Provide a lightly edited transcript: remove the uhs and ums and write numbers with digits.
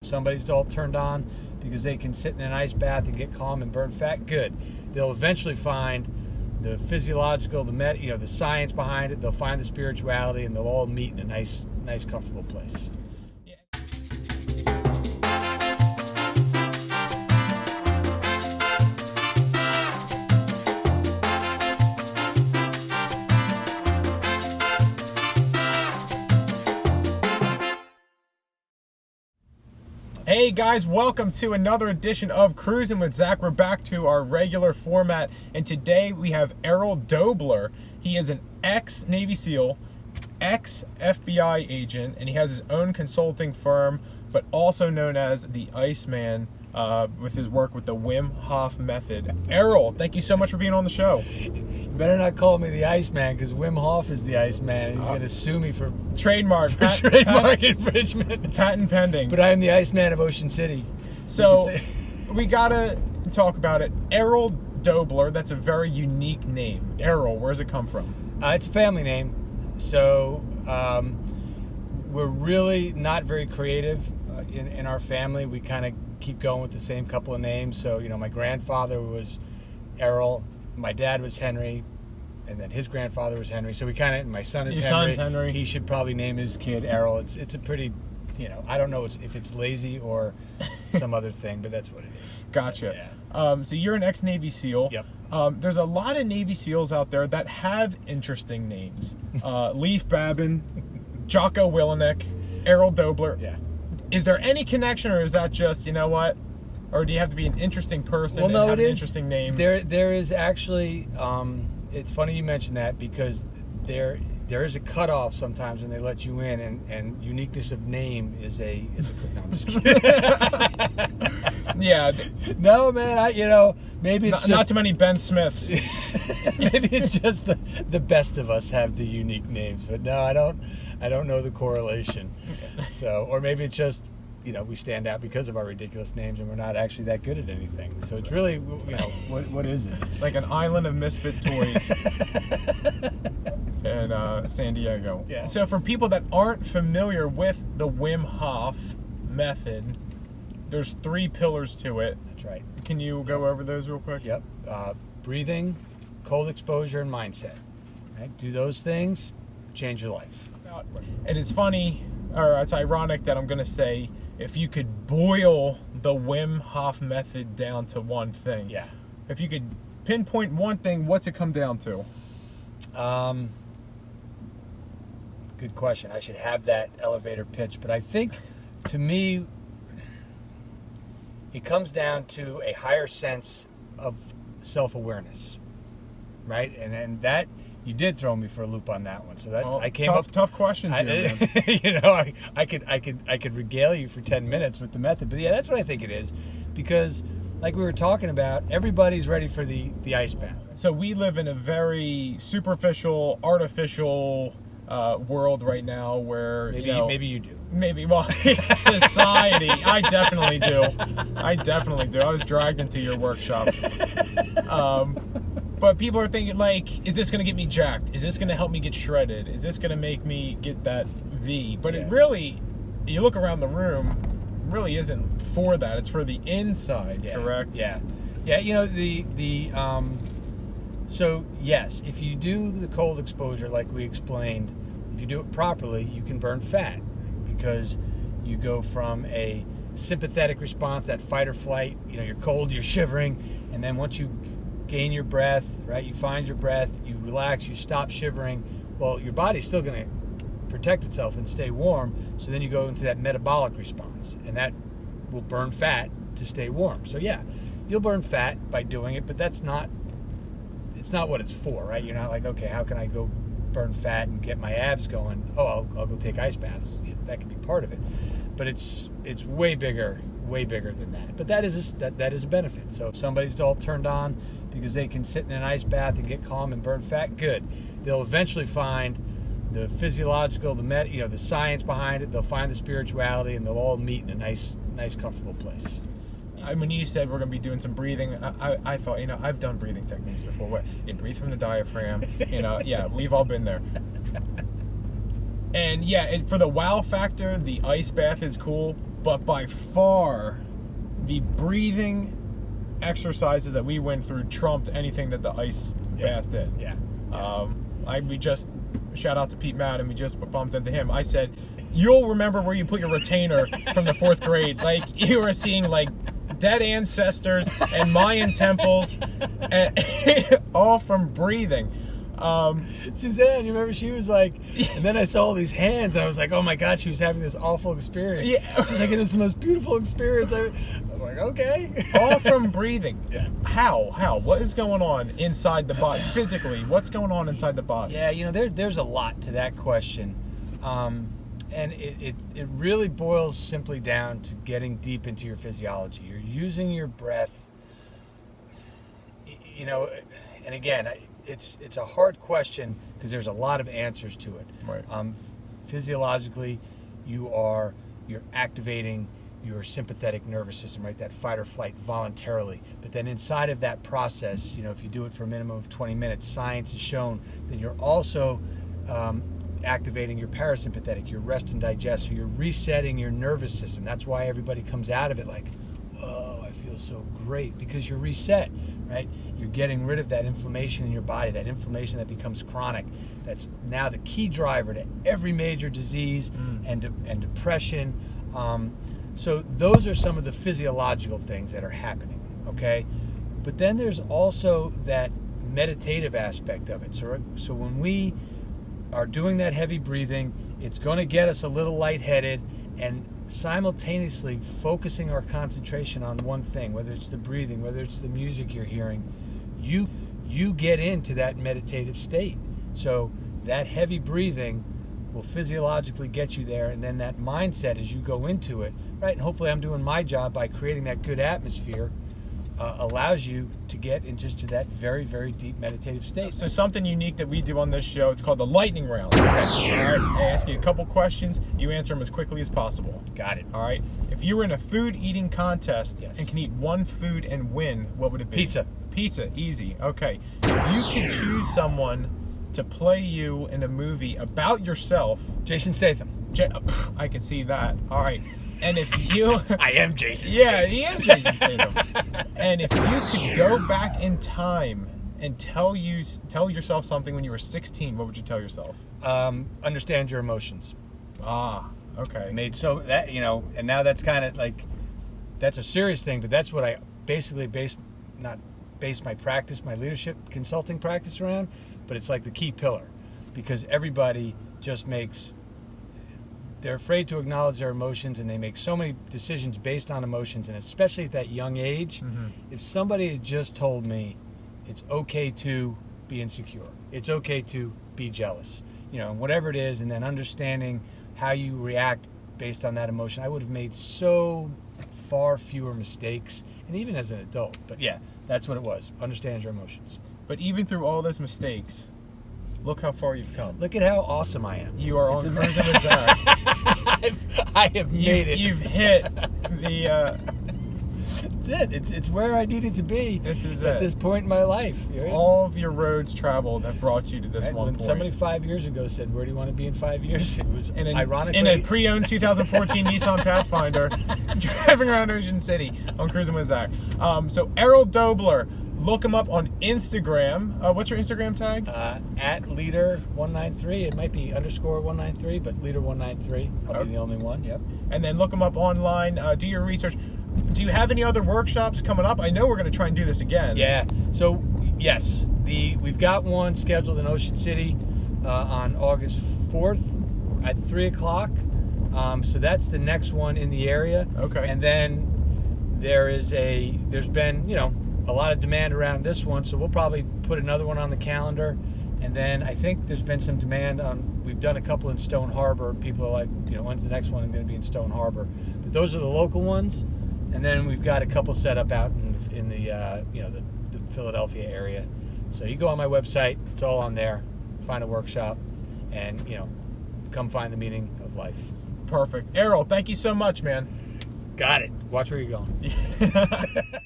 somebody's all turned on because they can sit in an ice bath and get calm and burn fat, good. They'll eventually find the physiological, the science behind it. They'll find the spirituality, and they'll all meet in a nice, comfortable place. Hey guys, welcome to another edition of Cruisin with Zach. We're back to our regular format, and today we have Errol Doebler. He is an ex-Navy SEAL, ex-FBI agent, and he has his own consulting firm, but also known as the Iceman with his work with the Wim Hof Method. Errol, thank you so much for being on the show. You better not call me the Iceman, because Wim Hof is the Iceman, and he's going to sue me for trademark infringement. Patent pending. But I am the Iceman of Ocean City. So we gotta talk about it. Errol Dobler, that's a very unique name. Errol, where's it come from? It's a family name. So we're really not very creative in our family. We kind of keep going with the same couple of names. So, my grandfather was Errol, my dad was Henry, and then his grandfather was Henry. So we kind of, my son is Your Henry. son's Henry. He should probably name his kid Errol. It's a pretty, I don't know if it's lazy or some other thing, but that's what it is. Gotcha. So, yeah. So you're an ex-Navy SEAL. Yep. There's a lot of Navy SEALs out there that have interesting names. Leif Babin, Jocko Willenick, Errol Dobler. Yeah. Is there any connection, or is that just, or do you have to be an interesting person and have an interesting name? There is actually, it's funny you mentioned that, because there is a cutoff sometimes when they let you in, and uniqueness of name is a no, I'm just kidding. Yeah. No, man, maybe it's not too many Ben Smiths. Maybe it's just the best of us have the unique names, but no, I don't know the correlation. So, or maybe it's just, we stand out because of our ridiculous names, and we're not actually that good at anything. So it's really, what is it? Like an island of misfit toys in San Diego. Yeah. So for people that aren't familiar with the Wim Hof Method, there's 3 pillars to it. That's right. Can you go over those real quick? Yep. Breathing, cold exposure, and mindset. Right? Do those things, change your life. And it's funny, or it's ironic that I'm going to say, if you could boil the Wim Hof Method down to one thing. Yeah. If you could pinpoint one thing, what's it come down to? Good question. I should have that elevator pitch, but I think, to me, it comes down to a higher sense of self-awareness, right? And that, you did throw me for a loop on that one. So that I came tough questions here, man. I could regale you for 10 minutes with the method, but yeah, that's what I think it is, because like we were talking about, everybody's ready for the ice bath. So we live in a very superficial, artificial world right now, where maybe you do. Maybe, well, society. I definitely do. I was dragged into your workshop. But people are thinking, is this going to get me jacked? Is this going to help me get shredded? Is this going to make me get that V? But it really, you look around the room, really isn't for that. It's for the inside, correct? Yeah. Yeah, so yes, if you do the cold exposure like we explained, if you do it properly, you can burn fat, because you go from a sympathetic response, that fight or flight, you're cold, you're shivering, and then once you gain your breath, right, you find your breath, you relax, you stop shivering, well, your body's still going to protect itself and stay warm, so then you go into that metabolic response, and that will burn fat to stay warm. So yeah, you'll burn fat by doing it, but it's not what it's for, right? You're not like, okay, how can I go burn fat and get my abs going? Oh, I'll go take ice baths. That can be part of it, but it's way bigger than that. But that is a benefit. So if somebody's all turned on because they can sit in an ice bath and get calm and burn fat, good. They'll eventually find the physiological, the science behind it. They'll find the spirituality, and they'll all meet in a nice, comfortable place. When you said we're going to be doing some breathing, I thought, I've done breathing techniques before. What? You breathe from the diaphragm. Yeah, we've all been there. And yeah, for the wow factor, the ice bath is cool. But by far, the breathing exercises that we went through trumped anything that the ice bath did. Yeah. We just, shout out to Pete Madden, we just bumped into him. I said, you'll remember where you put your retainer from the 4th grade. Like, you were seeing, like, dead ancestors and Mayan temples, and all from breathing. Suzanne, you remember she was like, and then I saw all these hands, and I was like, oh my God, she was having this awful experience. Yeah. She's like, it was the most beautiful experience. I'm like, okay. All from breathing. Yeah. How? What is going on inside the body? Physically, what's going on inside the body? Yeah, you know, there's a lot to that question. And it really boils simply down to getting deep into your physiology. You're using your breath, you know, and again, it's a hard question because there's a lot of answers to it. Right. Physiologically, you're activating your sympathetic nervous system, right? That fight or flight voluntarily. But then inside of that process, you know, if you do it for a minimum of 20 minutes, science has shown that you're also activating your parasympathetic, your rest and digest, so you're resetting your nervous system. That's why everybody comes out of it like, oh, I feel so great, because you're reset, right? You're getting rid of that inflammation in your body, that inflammation that becomes chronic. That's now the key driver to every major disease and depression. So those are some of the physiological things that are happening, okay? But then there's also that meditative aspect of it. So when we are doing that heavy breathing, it's going to get us a little lightheaded, and simultaneously focusing our concentration on one thing, whether it's the breathing, whether it's the music you're hearing, you get into that meditative state. So that heavy breathing will physiologically get you there, and then that mindset as you go into it, right? And hopefully I'm doing my job by creating that good atmosphere, allows you to get into that very, very deep meditative state. So something unique that we do on this show, it's called the lightning round. Okay. All right, I ask you a couple questions, you answer them as quickly as possible. Got it. All right. If you were in a food eating contest Yes. and can eat one food and win, what would it be? Pizza. Pizza, easy. Okay. If you could choose someone to play you in a movie about yourself, Jason Statham. I can see that. All right. And if you... I am Jason Yeah, Statham. he is Jason Statham. And if you could go back in time and tell yourself something when you were 16, what would you tell yourself? Understand your emotions. Ah, okay. Made so that, you know, and now that's kind of like, that's a serious thing, but that's what I basically base my practice, my leadership consulting practice around, but it's like the key pillar, because everybody just they're afraid to acknowledge their emotions, and they make so many decisions based on emotions, and especially at that young age. If somebody had just told me it's okay to be insecure, it's okay to be jealous, you know, whatever it is, and then understanding how you react based on that emotion, I would have made so far fewer mistakes, and even as an adult. But yeah, that's what it was. Understand your emotions. But even through all those mistakes, look how far you've come. Look at how awesome I am. You are on Cruisin with Zach. I have made it. You've hit the... That's it. It's where I needed to be. This is at it. this point in my life. Right? All of your roads traveled have brought you to this Right? one When point. somebody 5 years ago said, "Where do you want to be in 5 years?" It was ironically in a pre-owned 2014 Nissan Pathfinder, driving around Ocean City on Cruisin with Zach. So Errol Dobler, look him up on Instagram. What's your Instagram tag? At leader193. It might be _193, but leader193. I'll be the only one. Yep. And then look him up online. Do your research. Do you have any other workshops coming up? I know we're going to try and do this again. Yeah. So yes, we've got one scheduled in Ocean City on August 4th at 3 o'clock. So that's the next one in the area. Okay. And then there's been, you know, a lot of demand around this one, so we'll probably put another one on the calendar. And then I think there's been some demand on, we've done a couple in Stone Harbor. People are like, you know, when's the next one going to be in Stone Harbor? But those are the local ones. And then we've got a couple set up out in the you know, the Philadelphia area. So you go on my website, it's all on there. Find a workshop, and, you know, come find the meaning of life. Perfect. Errol, thank you so much, man. Got it. Watch where you're going.